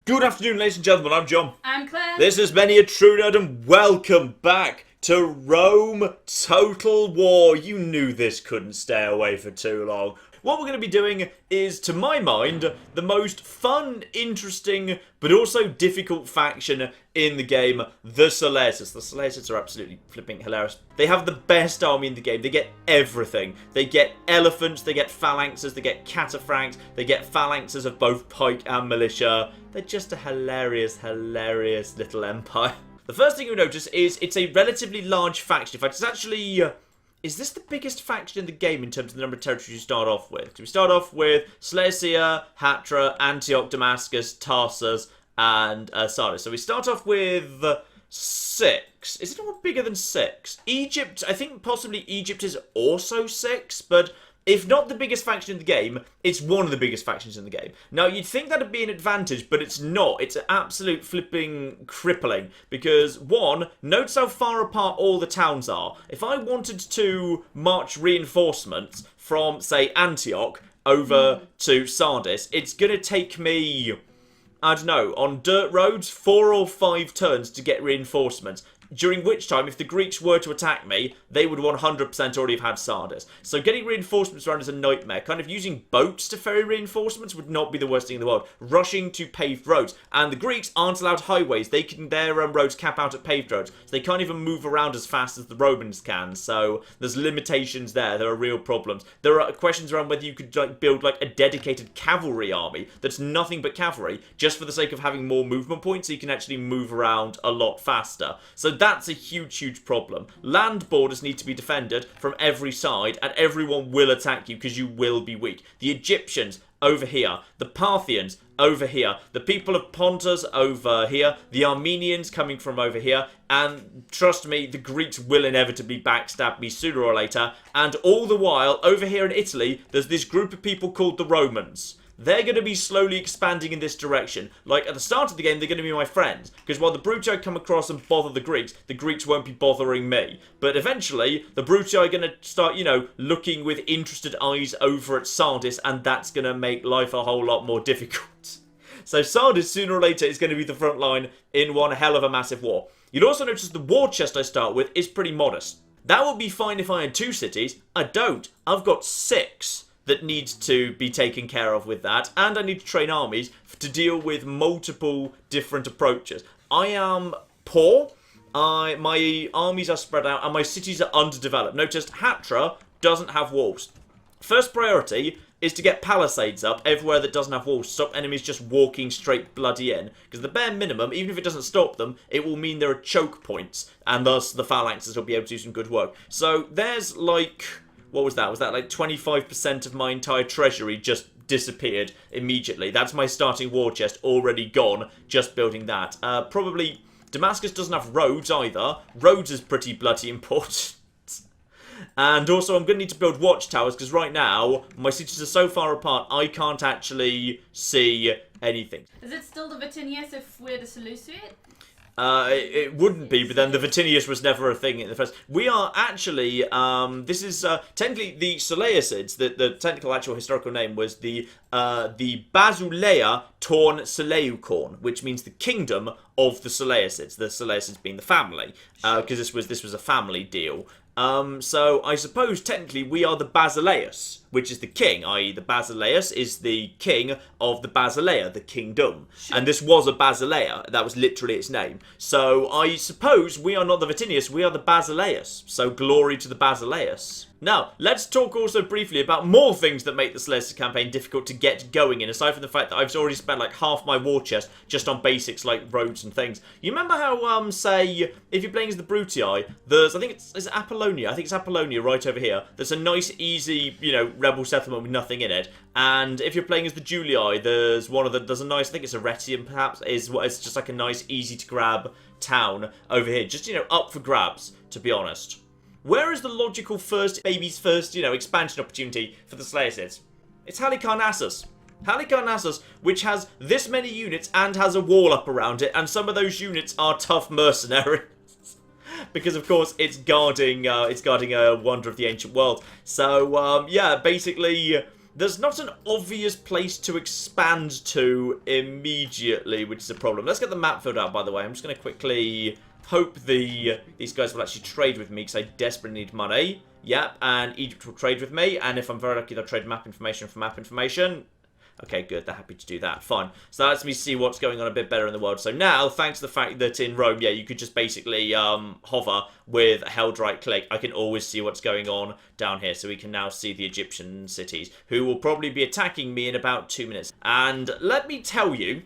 Good afternoon, ladies and gentlemen, I'm John. I'm Claire. This is Many a True Nerd, and welcome back to Rome Total War. You knew this couldn't stay away for too long. What we're going to be doing is, to my mind, the most fun, interesting, but also difficult faction in the game, the Seleucids. The Seleucids are absolutely flipping hilarious. They have the best army in the game. They get everything. They get elephants, they get phalanxes, they get cataphracts, they get phalanxes of both pike and militia. They're just a hilarious, hilarious little empire. The first thing you'll notice is it's a relatively large faction. In fact, it's actually... is this the biggest faction in the game in terms of the number of territories you start off with? So we start off with Seleucia, Hatra, Antioch, Damascus, Tarsus, and Sardis. So we start off with 6. Is it anyone bigger than 6? Egypt, I think possibly Egypt is also 6, but if not the biggest faction in the game, it's one of the biggest factions in the game. Now, you'd think that'd be an advantage, but it's not. It's absolute flipping crippling. Because, one, notice how far apart all the towns are. If I wanted to march reinforcements from, say, Antioch over to Sardis, it's going to take me, I don't know, on dirt roads, 4 or 5 turns to get reinforcements. During which time, if the Greeks were to attack me, they would 100% already have had Sardis. So getting reinforcements around is a nightmare. Kind of using boats to ferry reinforcements would not be the worst thing in the world. Rushing to paved roads. And the Greeks aren't allowed highways. Their roads cap out at paved roads. So they can't even move around as fast as the Romans can. So there's limitations there. There are real problems. There are questions around whether you could build a dedicated cavalry army that's nothing but cavalry, just for the sake of having more movement points so you can actually move around a lot faster. So that's a huge, huge problem. Land borders need to be defended from every side, and everyone will attack you because you will be weak. The Egyptians over here, the Parthians over here, the people of Pontus over here, the Armenians coming from over here, and trust me, the Greeks will inevitably backstab me sooner or later. And all the while, over here in Italy, there's this group of people called the Romans. They're going to be slowly expanding in this direction. Like, at the start of the game, they're going to be my friends. Because while the Brutii come across and bother the Greeks won't be bothering me. But eventually, the Brutii are going to start, looking with interested eyes over at Sardis, and that's going to make life a whole lot more difficult. So Sardis, sooner or later, is going to be the front line in one hell of a massive war. You'll also notice the war chest I start with is pretty modest. That would be fine if I had 2 cities. I don't. I've got 6. That needs to be taken care of with that, and I need to train armies to deal with multiple different approaches. I am poor, my armies are spread out, and my cities are underdeveloped. Notice Hatra doesn't have walls. First priority is to get palisades up everywhere that doesn't have walls, stop enemies just walking straight bloody in. Because the bare minimum, even if it doesn't stop them, it will mean there are choke points, and thus the phalanxes will be able to do some good work. So there's what was that? Was that 25% of my entire treasury just disappeared immediately? That's my starting war chest already gone, just building that. Probably Damascus doesn't have roads either. Roads is pretty bloody important. And also I'm going to need to build watchtowers because right now my cities are so far apart I can't actually see anything. Is it still the Vatinius if we're the Seleucid? It wouldn't be, but then the Vatinius was never a thing in the first. We are actually, this is technically the Seleucids. The technical actual historical name was the Basileia Torn Seleucorn, which means the kingdom of the Seleucids. The Seleucids being the family, because this was a family deal. So I suppose technically we are the Basileus, which is the king, i.e. the Basileus is the king of the Basileia, the kingdom. Sure. And this was a Basileia, that was literally its name. So I suppose we are not the Vatinius, we are the Basileus. So glory to the Basileus. Now, let's talk also briefly about more things that make the Seleucid campaign difficult to get going in, aside from the fact that I've already spent half my war chest just on basics like roads and things. You remember how, say, if you're playing as the Brutii, there's, I think it's Apollonia, right over here. There's a nice, easy, rebel settlement with nothing in it. And if you're playing as the Julii, there's a nice, I think it's Arretium perhaps, it's just a nice, easy to grab town over here. Just, up for grabs, to be honest. Where is the logical baby's first, expansion opportunity for the Seleucids? It's Halicarnassus. Halicarnassus, which has this many units and has a wall up around it, and some of those units are tough mercenaries. Because, of course, it's guarding a wonder of the ancient world. So, yeah, basically, there's not an obvious place to expand to immediately, which is a problem. Let's get the map filled out, by the way. I'm just going to quickly hope these guys will actually trade with me, because I desperately need money. Yep, and Egypt will trade with me, and if I'm very lucky, they'll trade map information for map information. Okay, good. They're happy to do that. Fine. So that lets me see what's going on a bit better in the world. So now, thanks to the fact that in Rome, yeah, you could just basically hover with a held right click. I can always see what's going on down here. So we can now see the Egyptian cities, who will probably be attacking me in about 2 minutes. And let me tell you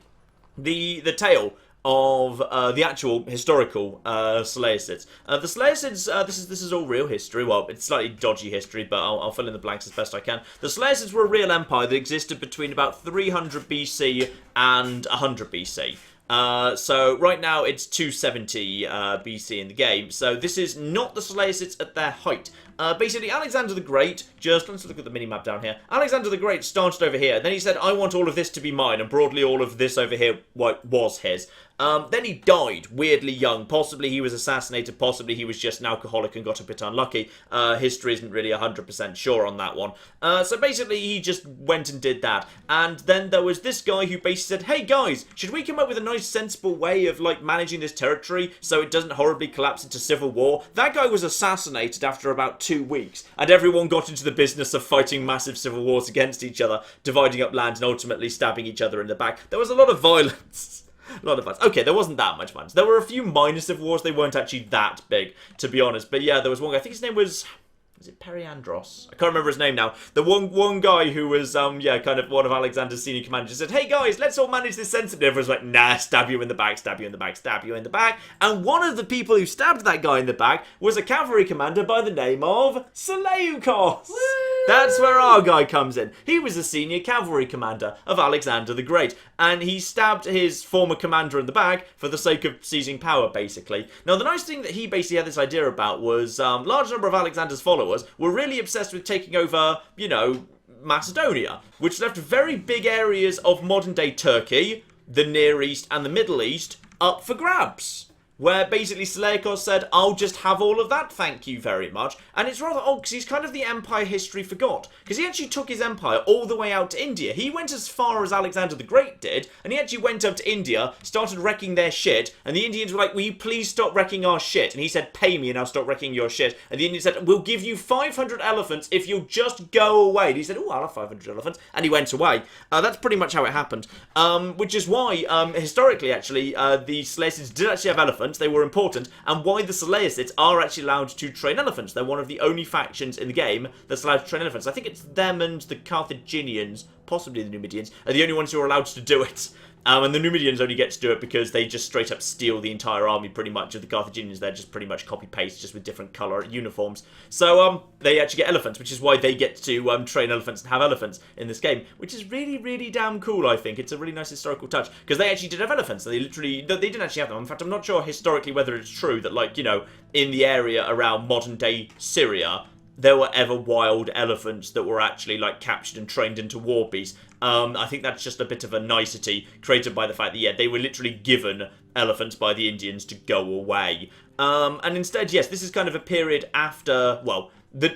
the tale of the actual historical Seleucids. The Seleucids, this is all real history. Well, it's slightly dodgy history, but I'll fill in the blanks as best I can. The Seleucids were a real empire that existed between about 300 BC and 100 BC. So right now it's 270 BC in the game. So this is not the Seleucids at their height. Basically, Alexander the Great, let's look at the mini-map down here. Alexander the Great started over here. Then he said, I want all of this to be mine. And broadly, all of this over here was his. Then he died, weirdly young. Possibly he was assassinated. Possibly he was just an alcoholic and got a bit unlucky. History isn't really 100% sure on that one. So basically, he just went and did that. And then there was this guy who basically said, hey guys, should we come up with a nice sensible way of like managing this territory so it doesn't horribly collapse into civil war? That guy was assassinated after about 2 weeks. And everyone got into the business of fighting massive civil wars against each other, dividing up land and ultimately stabbing each other in the back. There was a lot of violence. A lot of violence. Okay, there wasn't that much violence. There were a few minor civil wars. They weren't actually that big, to be honest. But yeah, there was one guy. I think his name was it Periandros? I can't remember his name now. The one guy who was, yeah, kind of one of Alexander's senior commanders said, hey guys, let's all manage this sensibly. Everyone's like, nah, stab you in the back, stab you in the back, stab you in the back. And one of the people who stabbed that guy in the back was a cavalry commander by the name of Seleucus. Woo! That's where our guy comes in. He was a senior cavalry commander of Alexander the Great, and he stabbed his former commander in the back for the sake of seizing power, basically. Now, the nice thing that he basically had this idea about was large number of Alexander's followers were really obsessed with taking over, you know, Macedonia, which left very big areas of modern-day Turkey, the Near East, and the Middle East up for grabs. Where basically Seleucus said, I'll just have all of that, thank you very much. And it's rather odd, because he's kind of the empire history forgot. Because he actually took his empire all the way out to India. He went as far as Alexander the Great did, and he actually went up to India, started wrecking their shit, and the Indians were like, will you please stop wrecking our shit? And he said, pay me and I'll stop wrecking your shit. And the Indians said, we'll give you 500 elephants if you'll just go away. And he said, oh, I'll have 500 elephants. And he went away. That's pretty much how it happened. Which is why, historically, actually, the Seleucids did actually have elephants. They were important, and why the Seleucids are actually allowed to train elephants. They're one of the only factions in the game that's allowed to train elephants. I think it's them and the Carthaginians, possibly the Numidians, are the only ones who are allowed to do it. And the Numidians only get to do it because they just straight up steal the entire army, pretty much, of the Carthaginians. They're just pretty much copy-paste, just with different colour uniforms. So, they actually get elephants, which is why they get to train elephants and have elephants in this game, which is really, really damn cool, I think. It's a really nice historical touch, because they actually did have elephants. They didn't actually have them. In fact, I'm not sure historically whether it's true that, like, you know, in the area around modern-day Syria, there were ever wild elephants that were actually, like, captured and trained into war beasts. I think that's just a bit of a nicety created by the fact that, yeah, they were literally given elephants by the Indians to go away. And instead, yes, this is kind of a period after, well, the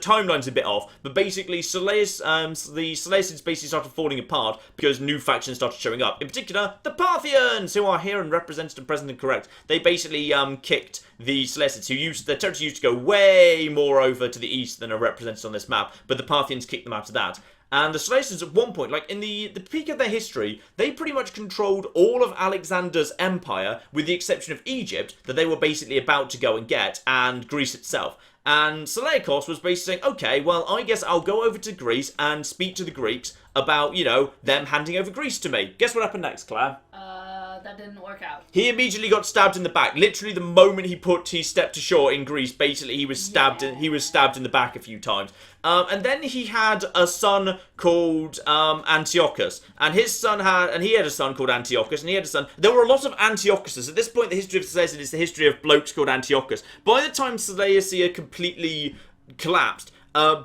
timeline's a bit off, but basically the Seleucids basically started falling apart because new factions started showing up. In particular, the Parthians, who are here and represented and present and correct. They basically kicked the Seleucids, their territory used to go way more over to the east than are represented on this map, but the Parthians kicked them out of that. And the Seleucids at one point, like in the peak of their history, they pretty much controlled all of Alexander's empire, with the exception of Egypt, that they were basically about to go and get, and Greece itself. And Seleucus was basically saying, okay, well, I guess I'll go over to Greece and speak to the Greeks about, you know, them handing over Greece to me. Guess what happened next, Claire? That didn't work out. He immediately got stabbed in the back. Literally, the moment he stepped ashore in Greece, basically he was stabbed. Yeah. He was stabbed in the back a few times. And then he had a son called Antiochus, and he had a son called Antiochus, and he had a son. There were a lot of Antiochuses. At this point, the history of Seleucid is the history of blokes called Antiochus. By the time Seleucia completely collapsed,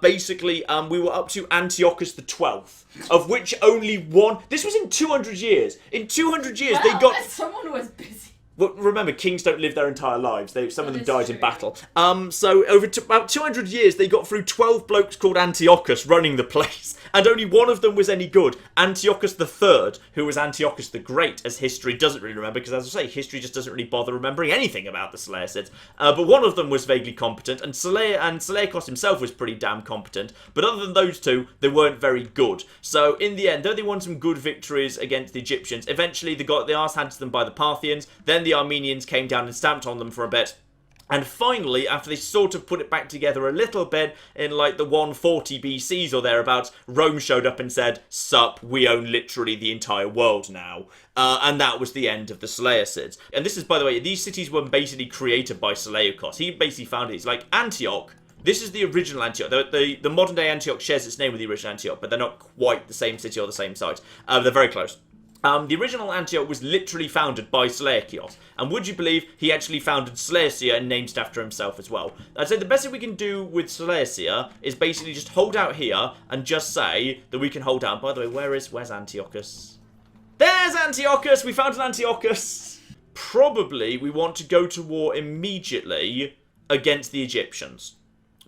basically, we were up to Antiochus the 12th, of which only one. This was in 200 years. In 200 years, wow, they got. Someone was busy. Well, remember, kings don't live their entire lives. Some of them That is died in true. battle. So over about 200 years, they got through 12 blokes called Antiochus running the place, and only one of them was any good. Antiochus III, who was Antiochus the Great, as history doesn't really remember, because as I say, history just doesn't really bother remembering anything about the Seleucids. But one of them was vaguely competent, and Seleucus himself was pretty damn competent. But other than those two, they weren't very good. So in the end, though they won some good victories against the Egyptians, eventually they got the arse handed to them by the Parthians. Then the Armenians came down and stamped on them for a bit. And finally, after they sort of put it back together a little bit in like the 140 BCs or thereabouts, Rome showed up and said, "Sup, we own literally the entire world now." And that was the end of the Seleucids. And this is, by the way, these cities were basically created by Seleucus. He basically founded it. It's like Antioch. This is the original Antioch. The modern day Antioch shares its name with the original Antioch, but they're not quite the same city or the same site. They're very close. The original Antioch was literally founded by Seleucus, and would you believe he actually founded Seleucia and named it after himself as well. I'd say the best thing we can do with Seleucia is basically just hold out here and just say that we can hold out. By the way, where's Antiochus? There's Antiochus! We found an Antiochus! Probably we want to go to war immediately against the Egyptians.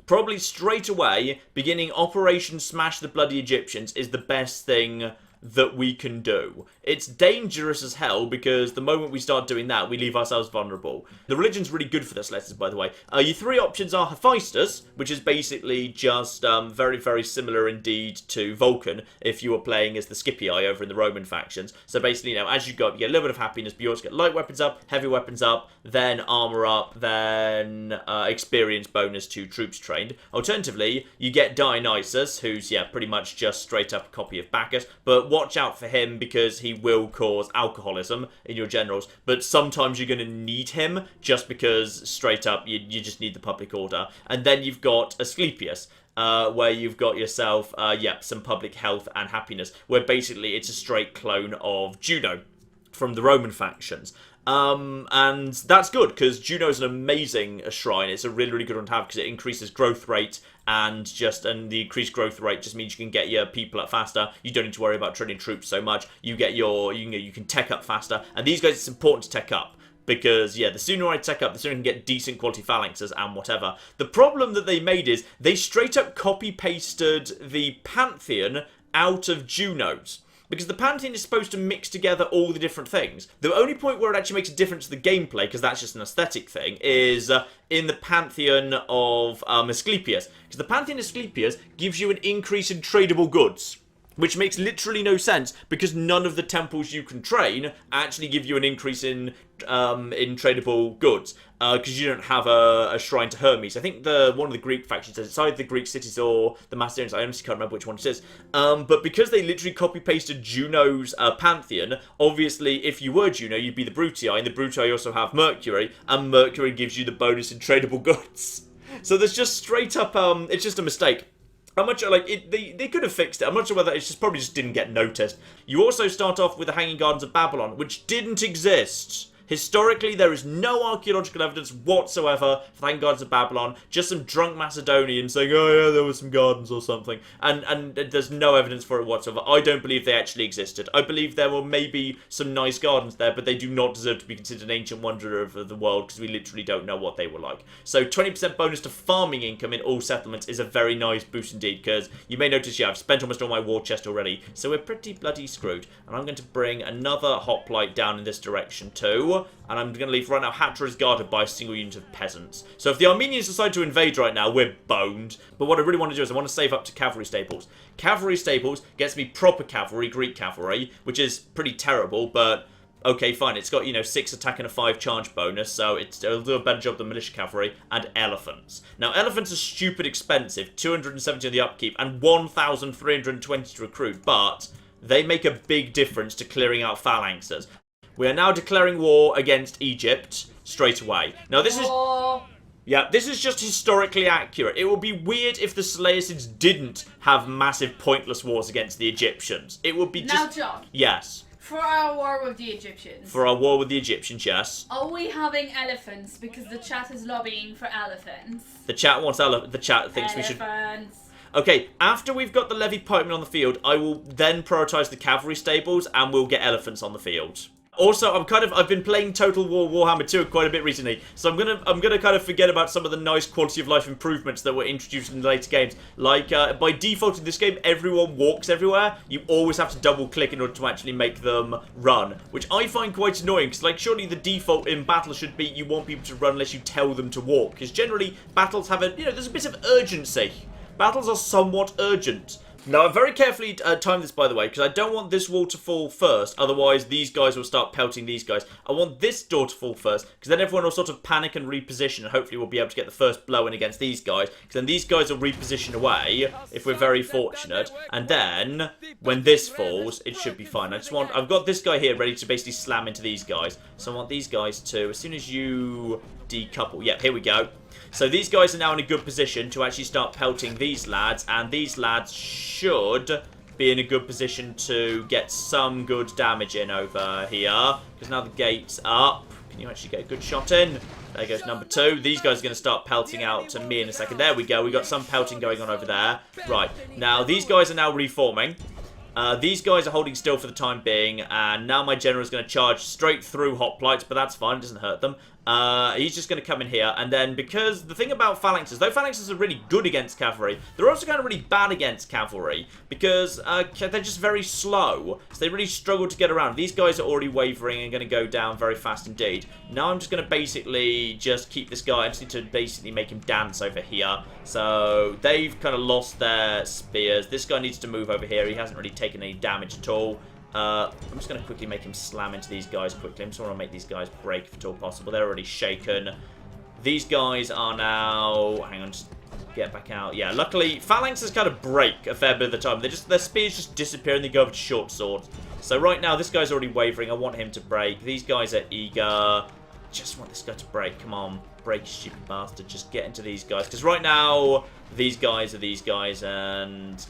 Probably straight away, beginning Operation Smash the Bloody Egyptians is the best thing that we can do. It's dangerous as hell, because the moment we start doing that, we leave ourselves vulnerable. The religion's really good for this letters, by the way. Your three options are Hephaestus, which is basically just very, very similar indeed to Vulcan, if you were playing as the Scipii over in the Roman factions. So basically, you know, as you go up, you get a little bit of happiness, but you also get light weapons up, heavy weapons up, then armor up, then experience bonus to troops trained. Alternatively, you get Dionysus, who's, yeah, pretty much just straight up a copy of Bacchus, but watch out for him because he will cause alcoholism in your generals, but sometimes you're going to need him just because straight up you just need the public order. And then you've got Asclepius, where you've got yourself, some public health and happiness, where basically it's a straight clone of Juno from the Roman factions. And that's good, because Juno's an amazing shrine. It's a really, really good one to have, because it increases growth rate, and the increased growth rate just means you can get your people up faster. You don't need to worry about training troops so much. You can tech up faster, and these guys, it's important to tech up. Because, yeah, the sooner I tech up, the sooner I can get decent quality phalanxes and whatever. The problem that they made is they straight up copy-pasted the Pantheon out of Juno's. Because the Pantheon is supposed to mix together all the different things. The only point where it actually makes a difference to the gameplay, because that's just an aesthetic thing, is in the Pantheon of Asclepius. Because the Pantheon of Asclepius gives you an increase in tradable goods. Which makes literally no sense, because none of the temples you can train actually give you an increase in tradable goods, because you don't have a shrine to Hermes. I think one of the Greek factions says it's either the Greek cities or the Macedonians. I honestly can't remember which one it is. But because they literally copy-pasted Juno's Pantheon, obviously if you were Juno, you'd be the Brutii, and the Brutii also have Mercury, and Mercury gives you the bonus in tradable goods. So there's just straight up, it's just a mistake. I'm not sure, like, they could have fixed it. I'm not sure whether it's probably just didn't get noticed. You also start off with the Hanging Gardens of Babylon, which didn't exist. Historically, there is no archaeological evidence whatsoever for the Hanging Gardens of Babylon. Just some drunk Macedonians saying, oh yeah, there were some gardens or something. And there's no evidence for it whatsoever. I don't believe they actually existed. I believe there were maybe some nice gardens there, but they do not deserve to be considered an ancient wonder of the world, because we literally don't know what they were like. So 20% bonus to farming income in all settlements is a very nice boost indeed, because you may notice, yeah, I've spent almost all my war chest already. So we're pretty bloody screwed. And I'm going to bring another hoplite down in this direction too. And I'm going to leave right now. Hatra is guarded by a single unit of peasants. So if the Armenians decide to invade right now, we're boned. But what I really want to do is I want to save up to cavalry staples. Cavalry staples gets me proper cavalry, Greek cavalry, which is pretty terrible, but okay, fine. It's got, 6 attack and a 5 charge bonus, so it'll do a better job than militia cavalry, and elephants. Now, elephants are stupid expensive, 270 on the upkeep, and 1,320 to recruit, but they make a big difference to clearing out phalanxes. We are now declaring war against Egypt straight away. Now, this is... Yeah, this is just historically accurate. It would be weird if the Seleucids didn't have massive pointless wars against the Egyptians. It would be just... Now, John. Yes. For our war with the Egyptians. For our war with the Egyptians, yes. Are we having elephants because the chat is lobbying for elephants? The chat wants the chat thinks we should... Elephants. Okay, after we've got the levy pikemen on the field, I will then prioritise the cavalry stables, and we'll get elephants on the field. Also, I've been playing Total War Warhammer 2 quite a bit recently, so I'm gonna kind of forget about some of the nice quality of life improvements that were introduced in the later games. Like, by default in this game, everyone walks everywhere. You always have to double click in order to actually make them run, which I find quite annoying, because, like, surely the default in battle should be you want people to run unless you tell them to walk, because generally battles have there's a bit of urgency. Battles are somewhat urgent. Now, I've very carefully timed this, by the way, because I don't want this wall to fall first, otherwise these guys will start pelting these guys. I want this door to fall first, because then everyone will sort of panic and reposition, and hopefully we'll be able to get the first blow in against these guys, because then these guys will reposition away, if we're very fortunate, and then, when this falls, it should be fine. I've got this guy here ready to basically slam into these guys, so I want these guys to, as soon as you decouple, yep, here we go. So these guys are now in a good position to actually start pelting these lads, and these lads should be in a good position to get some good damage in over here, because now the gate's up. Can you actually get a good shot in? There goes number 2. These guys are going to start pelting out to me in a second. There we go. We got some pelting going on over there. Right. Now, these guys are now reforming. These guys are holding still for the time being, and now my general is going to charge straight through hoplites, but that's fine, it doesn't hurt them. He's just going to come in here, and then because the thing about phalanxes, though phalanxes are really good against cavalry, they're also kind of really bad against cavalry, because they're just very slow, so they really struggle to get around. These guys are already wavering and going to go down very fast indeed. Now I'm just going to basically just keep this guy. I just need to basically make him dance over here. So they've kind of lost their spears. This guy needs to move over here. He hasn't really taken any damage at all. I'm just going to quickly make him slam into these guys quickly. I just want to make these guys break if at all possible. They're already shaken. These guys are now... Hang on, just get back out. Yeah, luckily, phalanxes kind of break a fair bit of the time. Their spears just disappear and they go over to short swords. So right now, this guy's already wavering. I want him to break. These guys are eager. Just want this guy to break. Come on. Break, you stupid bastard. Just get into these guys. Because right now, these guys are these guys. And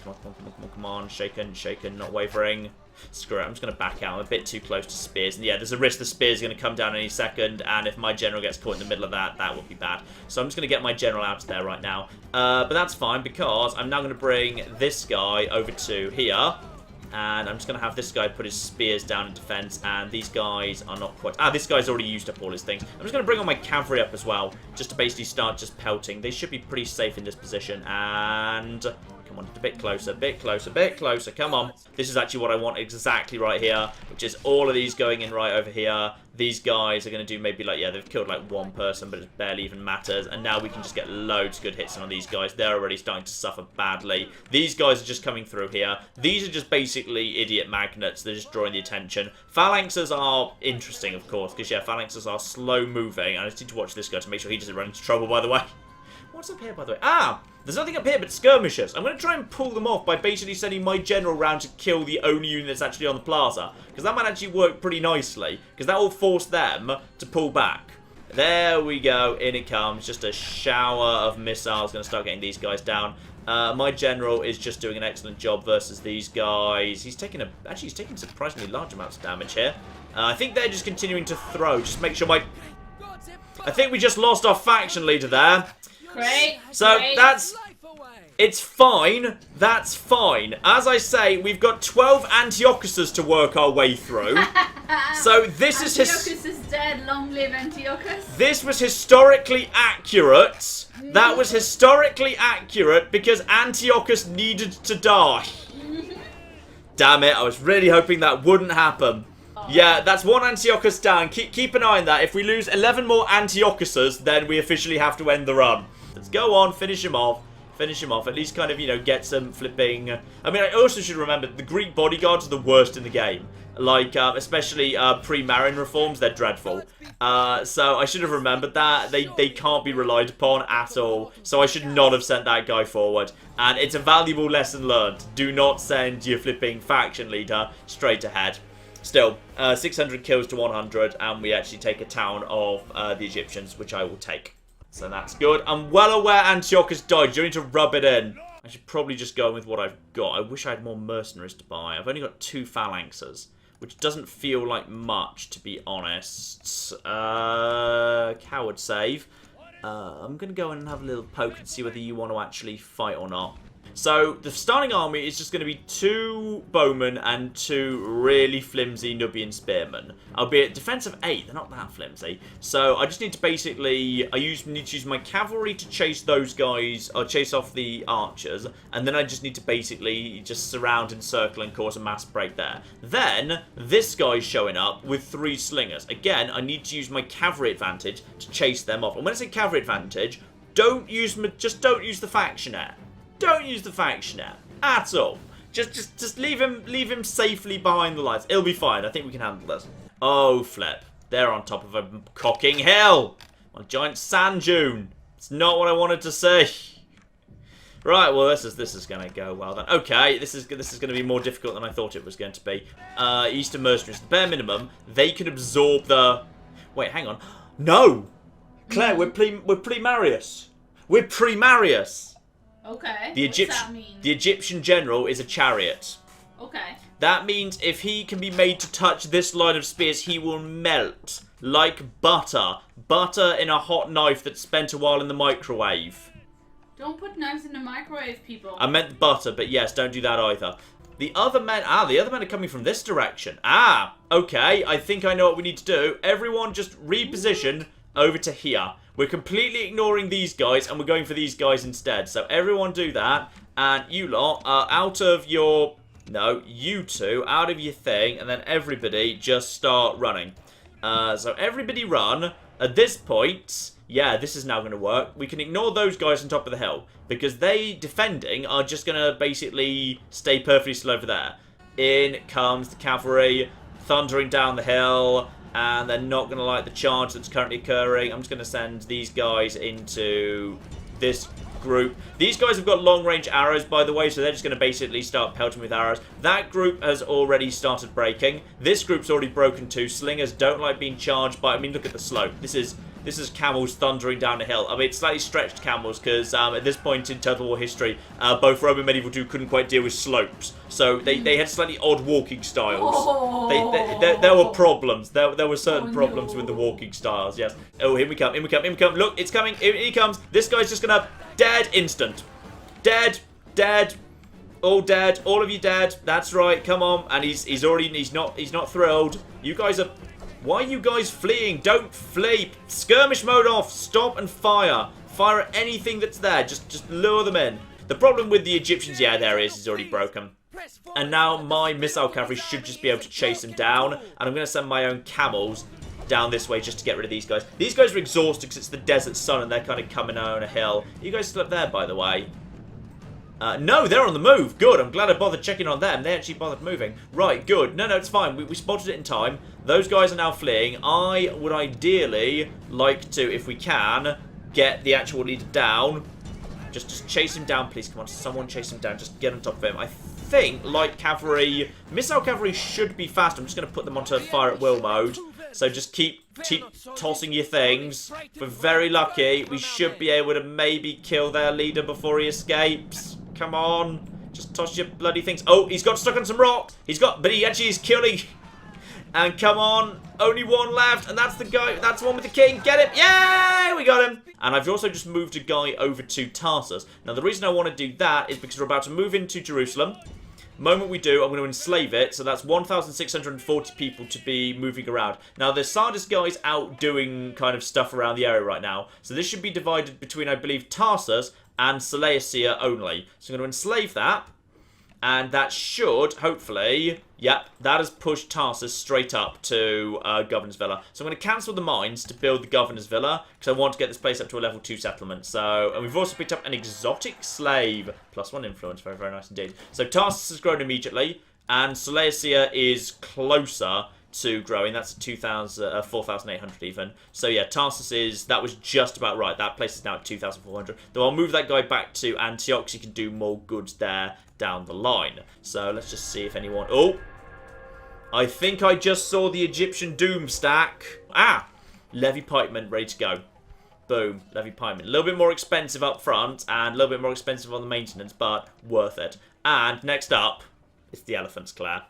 come on. Shaken, not wavering. Screw it, I'm just going to back out. I'm a bit too close to spears. And yeah, there's a risk the spear's going to come down any second. And if my general gets caught in the middle of that, that would be bad. So I'm just going to get my general out of there right now. But that's fine because I'm now going to bring this guy over to here. And I'm just going to have this guy put his spears down in defense. And these guys are not quite... this guy's already used up all his things. I'm just going to bring all my cavalry up as well. Just to basically start just pelting. They should be pretty safe in this position. And... Come on, a bit closer. Come on. This is actually what I want exactly right here, which is all of these going in right over here. These guys are going to do maybe like, yeah, they've killed like one person, but it barely even matters. And now we can just get loads of good hits in on these guys. They're already starting to suffer badly. These guys are just coming through here. These are just basically idiot magnets. They're just drawing the attention. Phalanxes are interesting, of course, because, yeah, phalanxes are slow moving. I just need to watch this guy to make sure he doesn't run into trouble, by the way. What's up here, by the way? There's nothing up here but skirmishers. I'm going to try and pull them off by basically sending my general round to kill the only unit that's actually on the plaza. Because that might actually work pretty nicely. Because that will force them to pull back. There we go. In it comes. Just a shower of missiles. Going to start getting these guys down. My general is just doing an excellent job versus these guys. He's taking surprisingly large amounts of damage here. I think they're just continuing to throw. Just make sure I think we just lost our faction leader there. Great. So it's fine. That's fine. As I say, we've got 12 Antiochuses to work our way through. So this is Antiochus is dead. Long live Antiochus. This was historically accurate. That was historically accurate because Antiochus needed to die. Damn it! I was really hoping that wouldn't happen. Yeah, that's one Antiochus down. Keep an eye on that. If we lose 11 more Antiochuses, then we officially have to end the run. Let's go on, finish him off. At least kind of, get some flipping... I mean, I also should remember, the Greek bodyguards are the worst in the game. Like, especially pre-Marin reforms, they're dreadful. So I should have remembered that. They can't be relied upon at all. So I should not have sent that guy forward. And it's a valuable lesson learned. Do not send your flipping faction leader straight ahead. Still, 600 kills to 100, and we actually take a town of the Egyptians, which I will take. So that's good. I'm well aware Antiochus died. You need to rub it in. I should probably just go with what I've got. I wish I had more mercenaries to buy. I've only got 2 phalanxes, which doesn't feel like much, to be honest. Coward save. I'm going to go in and have a little poke and see whether you want to actually fight or not. So the starting army is just going to be 2 bowmen and 2 really flimsy Nubian spearmen. Albeit defense of 8, they're not that flimsy. So I just need to basically, need to use my cavalry to chase those guys, or chase off the archers. And then I just need to basically just surround and circle and cause a mass break there. Then this guy's showing up with 3 slingers. Again, I need to use my cavalry advantage to chase them off. And when I say cavalry advantage, just don't use the factionaire. Don't use the factionaire at all. Just leave him safely behind the lines. It'll be fine. I think we can handle this. Oh, flip. They're on top of a cocking hill. On a giant sand dune. It's not what I wanted to see. Right, well, this is going to go well then. Okay, this is going to be more difficult than I thought it was going to be. Eastern Mercenaries, the bare minimum, they can absorb the... Wait, hang on. No! Claire, we're pre-Marius. We're pre-Marius. Okay. What's that mean? The Egyptian general is a chariot. Okay. That means if he can be made to touch this line of spears, he will melt like butter. Butter in a hot knife that's spent a while in the microwave. Don't put knives in the microwave, people. I meant butter, but yes, don't do that either. The other men are coming from this direction. Okay, I think I know what we need to do. Everyone just reposition over to here. We're completely ignoring these guys, and we're going for these guys instead. So everyone do that, and you lot are out of your... No, you two, out of your thing, and then everybody just start running. So everybody run. At this point, yeah, this is now going to work. We can ignore those guys on top of the hill, because they, defending, are just going to basically stay perfectly still over there. In comes the cavalry, thundering down the hill... And they're not going to like the charge that's currently occurring. I'm just going to send these guys into this group. These guys have got long-range arrows, by the way, so they're just going to basically start pelting with arrows. That group has already started breaking. This group's already broken too. Slingers don't like being charged by... I mean, look at the slope. This is camels thundering down a hill. I mean, it's slightly stretched camels because at this point in Total War history, both Roman and Medieval 2 couldn't quite deal with slopes. So they had slightly odd walking styles. Oh. There were problems. There were certain problems with the walking styles, yes. Oh, here we come, here we come, here we come. Look, it's coming. Here he comes. This guy's just going to... Dead instant. Dead. Dead. All dead. All of you dead. That's right. Come on. And he's not thrilled. You guys are... Why are you guys fleeing? Don't flee. Skirmish mode off. Stop and fire. Fire at anything that's there. Just lure them in. The problem with the Egyptians, yeah, there he is. He's already broken. And now my missile cavalry should just be able to chase him down. And I'm going to send my own camels down this way just to get rid of these guys. These guys are exhausted because it's the desert sun and they're kind of coming on a hill. You guys still up there, by the way? No, they're on the move. Good. I'm glad I bothered checking on them. They actually bothered moving. Right, good. No, it's fine. We spotted it in time. Those guys are now fleeing. I would ideally like to, if we can, get the actual leader down. Just chase him down, please. Come on, someone chase him down. Just get on top of him. I think light cavalry, missile cavalry should be fast. I'm just going to put them onto fire at will mode. So just keep tossing your things. If we're very lucky, we should be able to maybe kill their leader before he escapes. Come on. Just toss your bloody things. Oh, he's got stuck on some rocks. But he actually is killing. And come on. Only one left. And that's the guy. That's the one with the king. Get him. Yay! We got him. And I've also just moved a guy over to Tarsus. Now, the reason I want to do that is because we're about to move into Jerusalem. The moment we do, I'm going to enslave it. So that's 1,640 people to be moving around. Now, the Sardis guy's out doing kind of stuff around the area right now. So this should be divided between, I believe, Tarsus and Seleucid only. So I'm going to enslave that. And that should, hopefully... Yep, that has pushed Tarsus straight up to Governor's Villa. So I'm going to cancel the mines to build the Governor's Villa, because I want to get this place up to a level 2 settlement. So, and we've also picked up an exotic slave. +1 influence, very, very nice indeed. So Tarsus has grown immediately, and Seleucia is closer to growing. That's 4,800 even. So yeah, Tarsus is, that was just about right. That place is now at 2,400. Though I'll move that guy back to Antioch so he can do more goods there down the line. So let's just see if anyone... Oh! I think I just saw the Egyptian Doom stack. Levy pikemen ready to go. Boom, levy pikemen. A little bit more expensive up front and a little bit more expensive on the maintenance, but worth it. And next up, it's the elephants, Claire.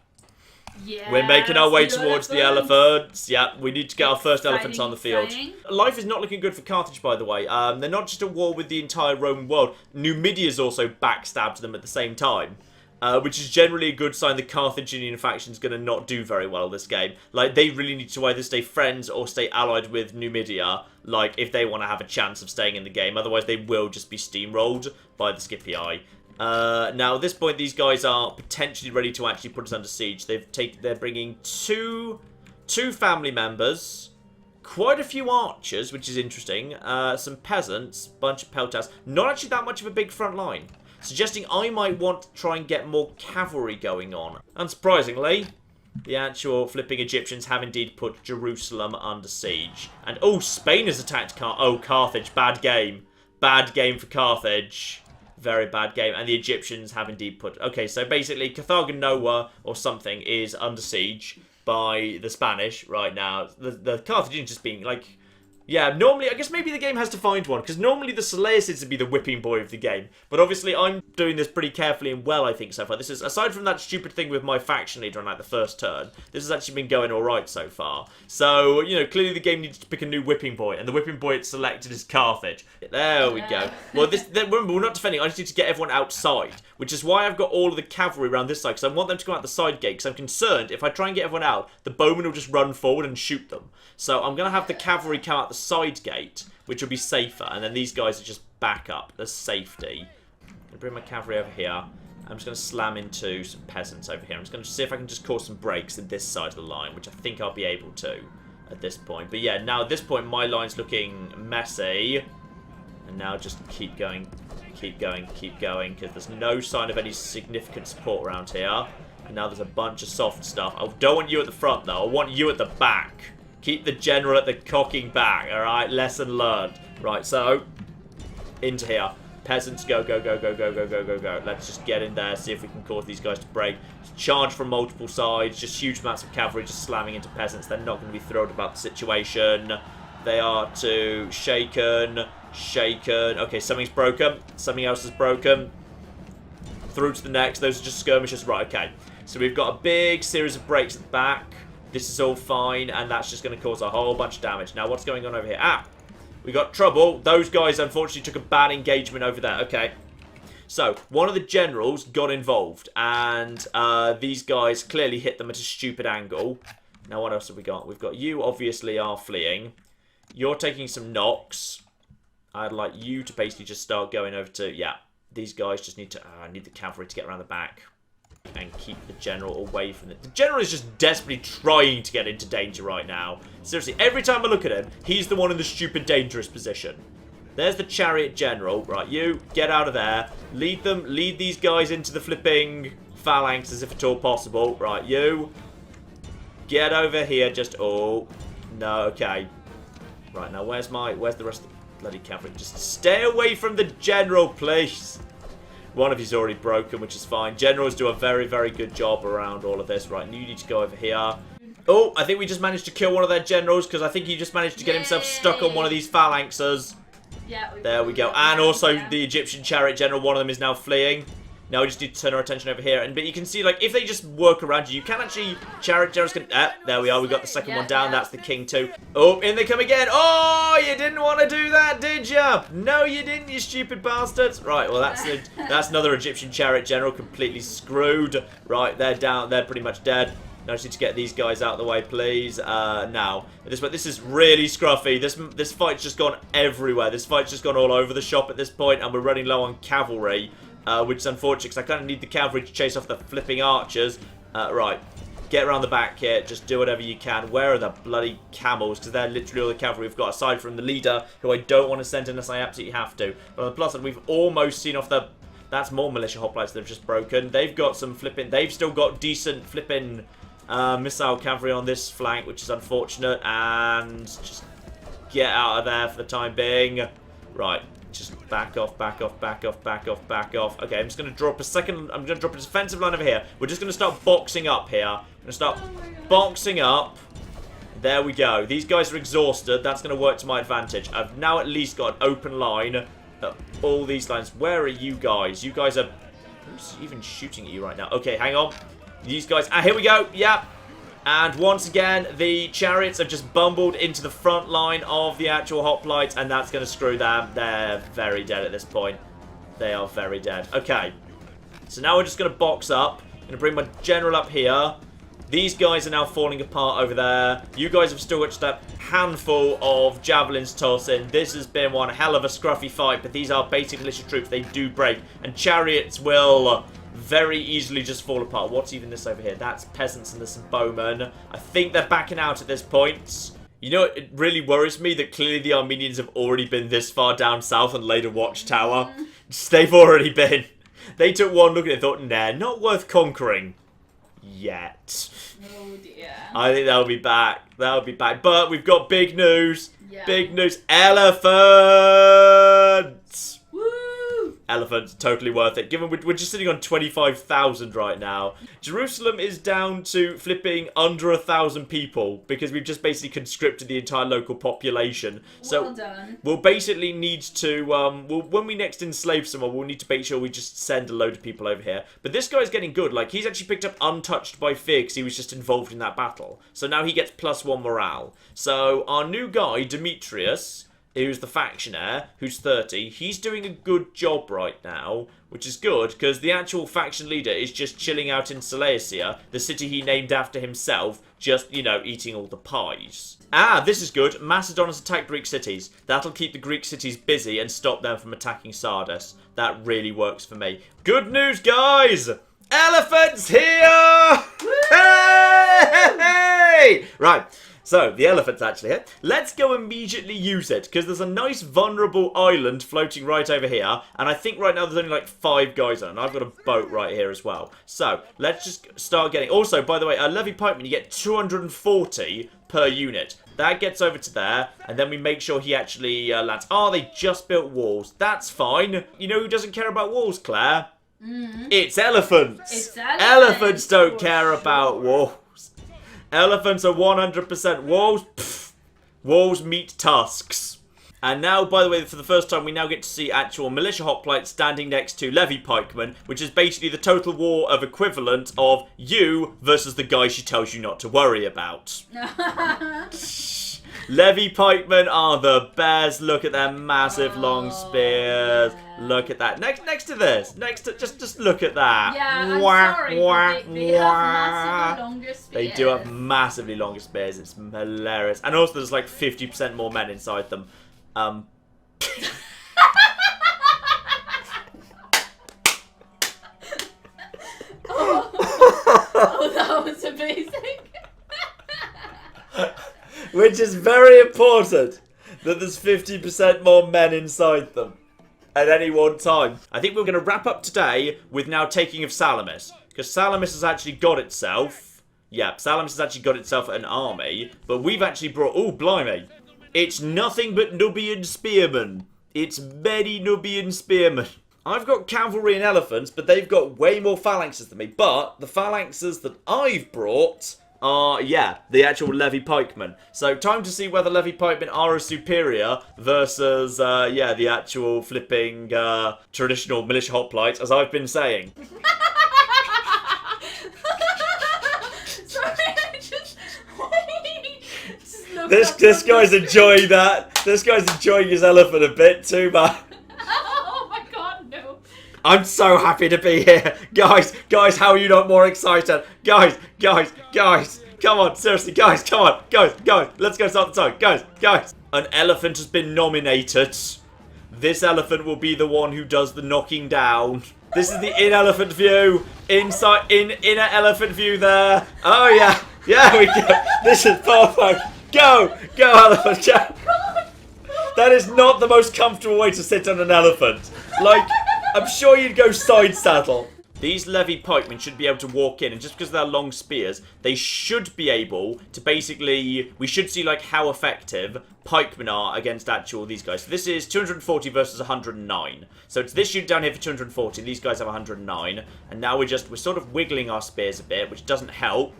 Yeah, We're making our way the towards the elephants. Yeah, we need to get our first elephants on the field. Exciting. Life is not looking good for Carthage, by the way. They're not just at war with the entire Roman world. Numidia's also backstabbed them at the same time. Which is generally a good sign the Carthaginian faction's going to not do very well this game. Like, they really need to either stay friends or stay allied with Numidia, like, if they want to have a chance of staying in the game. Otherwise, they will just be steamrolled by the Scipii. Now, at this point, these guys are potentially ready to actually put us under siege. They're bringing two family members, quite a few archers, which is interesting, some peasants, bunch of peltasts. Not actually that much of a big front line. Suggesting I might want to try and get more cavalry going on. Unsurprisingly, the actual flipping Egyptians have indeed put Jerusalem under siege. And, oh, Spain has attacked Carthage. Bad game. Bad game for Carthage. Very bad game. And the Egyptians have indeed put... Okay, so basically, Carthaginoa or something is under siege by the Spanish right now. The Carthaginians just being, like... Yeah, normally, I guess maybe the game has to find one, because normally the Seleucids would be the whipping boy of the game. But obviously, I'm doing this pretty carefully and well, I think, so far. This is, aside from that stupid thing with my faction leader on, like, the first turn, this has actually been going alright so far. So, you know, clearly the game needs to pick a new whipping boy, and the whipping boy it's selected is Carthage. There we go. Well, remember, we're not defending, I just need to get everyone outside, which is why I've got all of the cavalry around this side, because I want them to come out the side gate, because I'm concerned if I try and get everyone out, the bowmen will just run forward and shoot them. So I'm going to have the cavalry come out the side gate, which will be safer, and then these guys are just back up. There's safety. I'm going to bring my cavalry over here. I'm just going to slam into some peasants over here. I'm just going to see if I can just cause some breaks in this side of the line, which I think I'll be able to at this point. But yeah, now at this point, my line's looking messy. And now just keep going, because there's no sign of any significant support around here. And now there's a bunch of soft stuff. I don't want you at the front, though. I want you at the back. Keep the general at the cocking back, alright? Lesson learned. Right, so, into here. Peasants, go, go, go, go, go, go, go, go, go. Let's just get in there, see if we can cause these guys to break. Charge from multiple sides, just huge amounts of cavalry just slamming into peasants. They're not going to be thrilled about the situation. They are too shaken, shaken. Okay, something's broken. Something else is broken. Through to the next. Those are just skirmishes. Right, okay. So we've got a big series of breaks at the back. This is all fine, and that's just going to cause a whole bunch of damage. Now, what's going on over here? Ah, we got trouble. Those guys, unfortunately, took a bad engagement over there. Okay. So, one of the generals got involved, and these guys clearly hit them at a stupid angle. Now, what else have we got? We've got you, obviously, are fleeing. You're taking some knocks. I'd like you to basically just start going over to... Yeah, these guys just need to... I need the cavalry to get around the back and keep the general away from it. The general is just desperately trying to get into danger right now. Seriously, every time I look at him, he's the one in the stupid dangerous position. There's the chariot general. Right, you, get out of there. Lead these guys into the flipping phalanx as if at all possible. Right, you, get over here. Just, oh, no, okay. Right, now where's the rest of the bloody cavalry? Just stay away from the general, please. One of you's already broken, which is fine. Generals do a very, very good job around all of this. Right, and you need to go over here. Oh, I think we just managed to kill one of their generals, because I think he just managed to get himself stuck on one of these phalanxes. Yeah, there we go. And also the Egyptian chariot general, one of them is now fleeing. Now we just need to turn our attention over here. But you can see, like, if they just work around you, you can actually... Chariot generals can... there we are. We got the second one down. That's the king too. Oh, in they come again. Oh, you didn't want to do that, did you? No, you didn't, you stupid bastards. Right, well, that's another Egyptian chariot general completely screwed. Right, they're down. They're pretty much dead. Now I just need to get these guys out of the way, please. Now, this is really scruffy. This fight's just gone everywhere. This fight's just gone all over the shop at this point, and we're running low on cavalry. Which is unfortunate, because I kind of need the cavalry to chase off the flipping archers. Right, get around the back here. Just do whatever you can. Where are the bloody camels? Because they're literally all the cavalry we've got, aside from the leader, who I don't want to send unless I absolutely have to. But on the plus side, we've almost seen off the... That's more militia hoplites that have just broken. They've got some flipping... They've still got decent flipping missile cavalry on this flank, which is unfortunate. And just get out of there for the time being. Right. Just back off, back off, back off, back off, back off. Okay, I'm just going to drop a second... I'm going to drop a defensive line over here. We're just going to start boxing up here. I'm going to start boxing up. There we go. These guys are exhausted. That's going to work to my advantage. I've now at least got an open line. All these lines. Where are you guys? You guys are... Who's even shooting at you right now? Okay, hang on. These guys, here we go, yeah. And once again, the chariots have just bumbled into the front line of the actual hoplites, and that's going to screw them. They're very dead at this point. They are very dead. Okay, so now we're just going to box up. I'm going to bring my general up here. These guys are now falling apart over there. You guys have still got just a handful of javelins tossing. This has been one hell of a scruffy fight, but these are basic militia troops. They do break, and chariots will very easily just fall apart. What's even this over here? That's peasants and there's some bowmen. I think they're backing out at this point. You know, it really worries me that clearly the Armenians have already been this far down south and laid a watchtower. They've already been. They took one look at it and thought, nah, not worth conquering. Yet. Oh dear. I think they'll be back. They'll be back. But we've got big news. Yeah. Big news. Elephants! Woo! Elephants, totally worth it. Given we're just sitting on 25,000 right now. Jerusalem is down to flipping under 1,000 people because we've just basically conscripted the entire local population. So Well done. we'll basically need to, when we next enslave someone, we'll need to make sure we just send a load of people over here. But this guy's getting good. Like, he's actually picked up untouched by fear because he was just involved in that battle. So now he gets +1 morale. So our new guy, Demetrius, who's the factionaire, who's 30, he's doing a good job right now, which is good, because the actual faction leader is just chilling out in Seleucid, the city he named after himself, just, you know, eating all the pies. Ah, this is good. Macedon has attacked Greek cities. That'll keep the Greek cities busy and stop them from attacking Sardis. That really works for me. Good news, guys! Elephants here! Hey! Right. So, the elephant's actually here. Let's go immediately use it, because there's a nice vulnerable island floating right over here, and I think right now there's only like 5 guys on it, and I've got a boat right here as well. So, let's just start getting... Also, by the way, a levy pikeman, you get 240 per unit. That gets over to there, and then we make sure he actually lands. Oh, they just built walls. That's fine. You know who doesn't care about walls, Claire? It's elephants. It's Elephants don't for care about walls. Elephants are 100% walls. Pfft. Walls meet tusks. And now, by the way, for the first time, we now get to see actual militia hoplites standing next to levy pikemen, which is basically the total war of equivalent of you versus the guy she tells you not to worry about. Levy pikemen are the best. Look at their massive long spears. Yeah. Look at that. Next to this. Just look at that. Yeah, I'm Wah, sorry, wah, but they have wah. massively longer spears. They do have massively longer spears. It's hilarious. And also there's like 50% more men inside them. Oh, that was amazing. Which is very important that there's 50% more men inside them at any one time. I think we're going to wrap up today with now taking of Salamis. Because Salamis has actually got itself... Yeah, Salamis has actually got itself an army. But we've actually brought... Oh, blimey. It's nothing but Nubian spearmen. It's many Nubian spearmen. I've got cavalry and elephants, but they've got way more phalanxes than me. But the phalanxes that I've brought are, yeah, the actual levy pikemen. So time to see whether levy pikemen are as superior versus, yeah, the actual flipping traditional militia hoplites, as I've been saying. This guy's enjoying that. This guy's enjoying his elephant a bit too much. Oh my god, no. I'm so happy to be here. Guys, how are you not more excited? Guys, come on, seriously, guys, come on. Guys, let's go start the song. Guys. An elephant has been nominated. This elephant will be the one who does the knocking down. This is the in-elephant view. Inner elephant view there. Oh yeah, we go. This is perfect. Go, elephant, go. That is not the most comfortable way to sit on an elephant. Like, I'm sure you'd go side saddle. These levy pikemen should be able to walk in, and just because they're long spears, they should be able to basically... We should see, like, how effective pikemen are against actual these guys. So this is 240 versus 109. So it's this unit down here for 240, and these guys have 109. And now we're sort of wiggling our spears a bit, which doesn't help.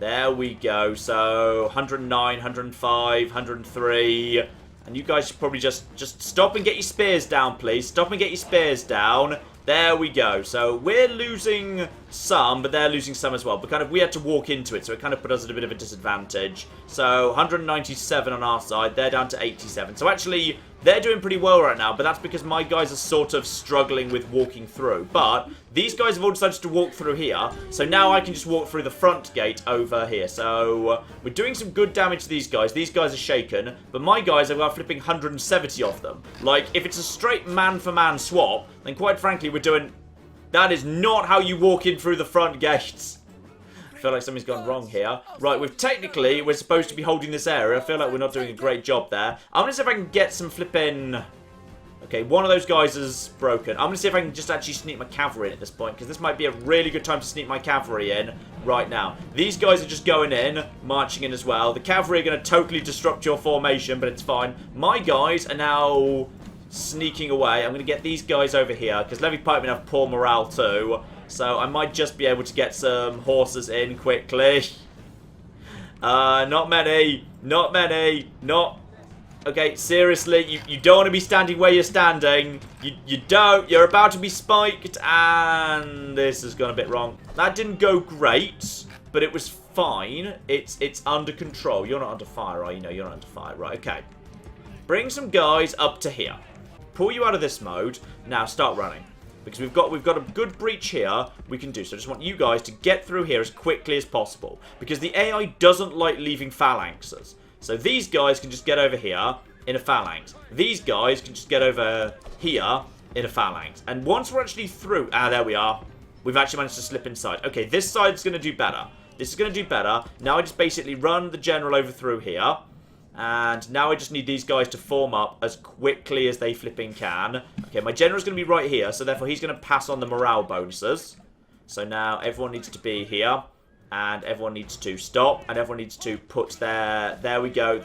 There we go. So 109, 105, 103... And you guys should probably just stop and get your spears down, please. Stop and get your spears down. There we go. So we're losing some, but they're losing some as well. But kind of we had to walk into it, so it kind of put us at a bit of a disadvantage. So 197 on our side. They're down to 87. So actually, they're doing pretty well right now, but that's because my guys are sort of struggling with walking through. But these guys have all decided to walk through here, so now I can just walk through the front gate over here. So we're doing some good damage to these guys. These guys are shaken, but my guys have got flipping 170 off them. Like, if it's a straight man-for-man swap, then quite frankly, we're doing... That is not how you walk in through the front gates. I feel like something's gone wrong here. Right, we're supposed to be holding this area. I feel like we're not doing a great job there. I'm going to see if I can get some flipping... Okay, one of those guys is broken. I'm going to see if I can just actually sneak my cavalry in at this point, because this might be a really good time to sneak my cavalry in right now. These guys are just going in, marching in as well. The cavalry are going to totally disrupt your formation, but it's fine. My guys are now sneaking away. I'm going to get these guys over here, because Levy Pikemen have poor morale too. So I might just be able to get some horses in quickly. Not many. Not many. Not... Okay, seriously, you don't want to be standing where you're standing. You don't. You're about to be spiked, and this has gone a bit wrong. That didn't go great, but it was fine. It's under control. You're not under fire, are you? No, you're not under fire. Right, okay. Bring some guys up to here. Pull you out of this mode. Now start running. Because we've got a good breach here we can do. So I just want you guys to get through here as quickly as possible. Because the AI doesn't like leaving phalanxes. So these guys can just get over here in a phalanx. These guys can just get over here in a phalanx. And once we're actually through... Ah, there we are. We've actually managed to slip inside. Okay, this side's going to do better. This is going to do better. Now I just basically run the general over through here. And now I just need these guys to form up as quickly as they flipping can. Okay, my general's going to be right here. So therefore he's going to pass on the morale bonuses. So now everyone needs to be here. And everyone needs to stop, and everyone needs to put their... There we go,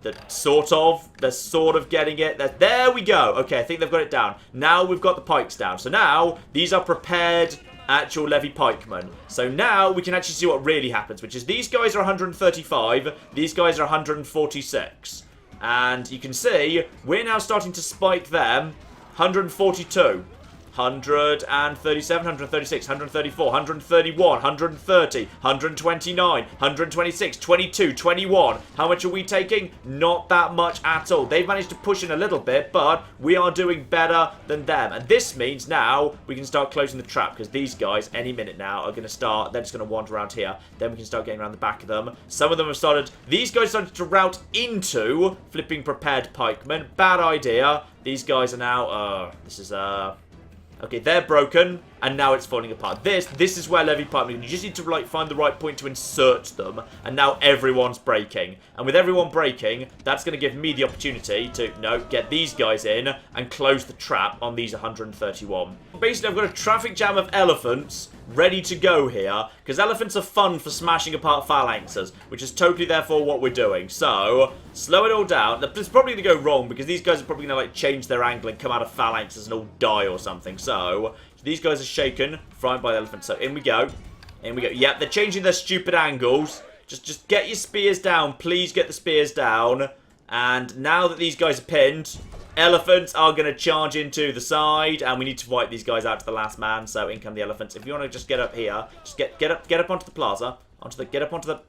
they're sort of getting it. There we go. Okay, I think they've got it down. Now we've got the pikes down. So now, these are prepared actual levy pikemen. So now we can actually see what really happens, which is these guys are 135, these guys are 146. And you can see, we're now starting to spike them 142. 137, 136, 134, 131, 130, 129, 126, 22, 21. How much are we taking? Not that much at all. They've managed to push in a little bit, but we are doing better than them. And this means now we can start closing the trap, because these guys, any minute now, are going to start... They're just going to wander around here. Then we can start getting around the back of them. Some of them have started... These guys started to route into flipping prepared pikemen. Bad idea. These guys are now... this is... Okay, they're broken, and now it's falling apart. This is where levy pikemen, you just need to like find the right point to insert them, and now everyone's breaking. And with everyone breaking, that's going to give me the opportunity to, get these guys in and close the trap on these 131. Basically, I've got a traffic jam of elephants ready to go here, because elephants are fun for smashing apart phalanxes, which is totally therefore what we're doing. So, slow it all down. It's probably going to go wrong, because these guys are probably going to like change their angle and come out of phalanxes and all die or something. So these guys are shaken, fried by the elephants. So in we go. In we go. Yep, they're changing their stupid angles. Just get your spears down. Please get the spears down. And now that these guys are pinned, elephants are going to charge into the side, and we need to wipe these guys out to the last man. So in come the elephants. If you want to just get up here, just get up onto the plaza, get up onto the...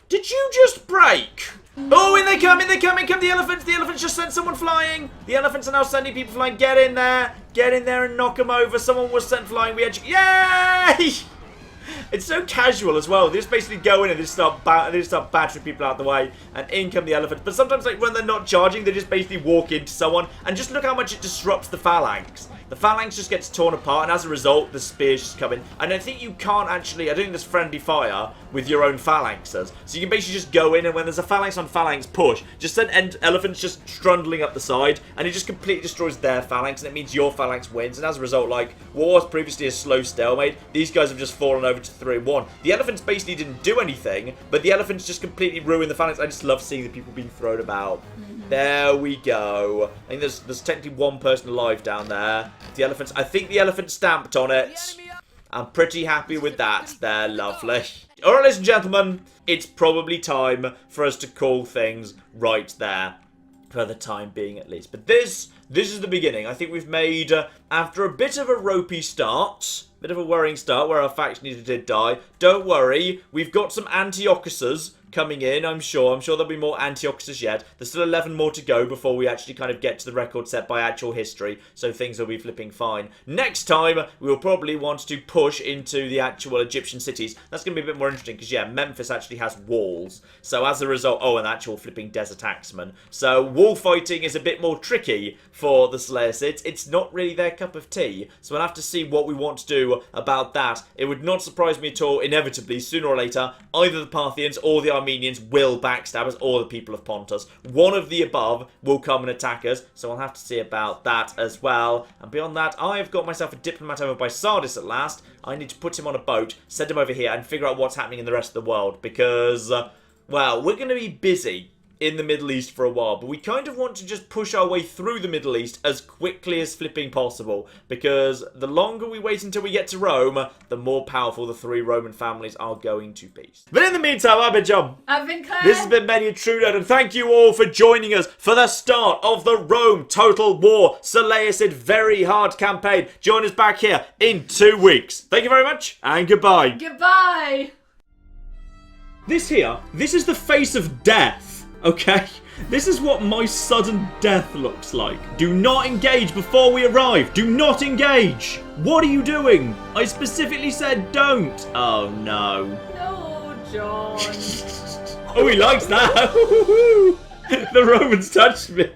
Did you just break? Oh, in they come, in come the elephants. The elephants just sent someone flying. The elephants are now sending people flying. Get in there and knock them over. Someone was sent flying. Yay! It's so casual as well. They just basically go in and they just start battering people out the way, and in come the elephants. But sometimes, like when they're not charging, they just basically walk into someone, and just look how much it disrupts the phalanx. The phalanx just gets torn apart, and as a result, the spears just come in. And I think you can't actually... I don't think there's friendly fire with your own phalanxes. So you can basically just go in, and when there's a phalanx on phalanx push, just send elephants just trundling up the side, and it just completely destroys their phalanx, and it means your phalanx wins. And as a result, like, what was previously a slow stalemate, these guys have just fallen over to 3-1. The elephants basically didn't do anything, but the elephants just completely ruined the phalanx. I just love seeing the people being thrown about. There we go. I think there's technically one person alive down there. The elephants... I think the elephant stamped on it. I'm pretty happy with that. They're lovely. Alright, ladies and gentlemen, it's probably time for us to call things right there. For the time being, at least. But this this is the beginning. I think we've made, after a bit of a ropey start, bit of a worrying start where our faction leader did die. Don't worry, we've got some Antiochuses coming in, I'm sure. I'm sure there'll be more Antiochus yet. There's still 11 more to go before we actually kind of get to the record set by actual history, so things will be flipping fine. Next time, we will probably want to push into the actual Egyptian cities. That's going to be a bit more interesting, because, yeah, Memphis actually has walls. So, as a result... Oh, an actual flipping desert axeman. So, wall fighting is a bit more tricky for the Seleucids. It's not really their cup of tea. So, we'll have to see what we want to do about that. It would not surprise me at all, inevitably, sooner or later, either the Parthians or the Armenians will backstab us, or the people of Pontus. One of the above will come and attack us, so I'll have to see about that as well. And beyond that, I've got myself a diplomat over by Sardis at last. I need to put him on a boat, send him over here, and figure out what's happening in the rest of the world, because, well, we're going to be busy in the Middle East for a while, but we kind of want to just push our way through the Middle East as quickly as flipping possible, because the longer we wait until we get to Rome, the more powerful the three Roman families are going to be. But in the meantime, I've been John. I've been Claire. This has been Many a True Nerd, and thank you all for joining us for the start of the Rome Total War Seleucid Very Hard campaign. Join us back here in 2 weeks. Thank you very much, and goodbye. Goodbye. This is the face of death. Okay, this is what my sudden death looks like. Do not engage before we arrive. Do not engage. What are you doing? I specifically said don't. Oh, no. No, John. Oh, he likes that. The Romans touched me.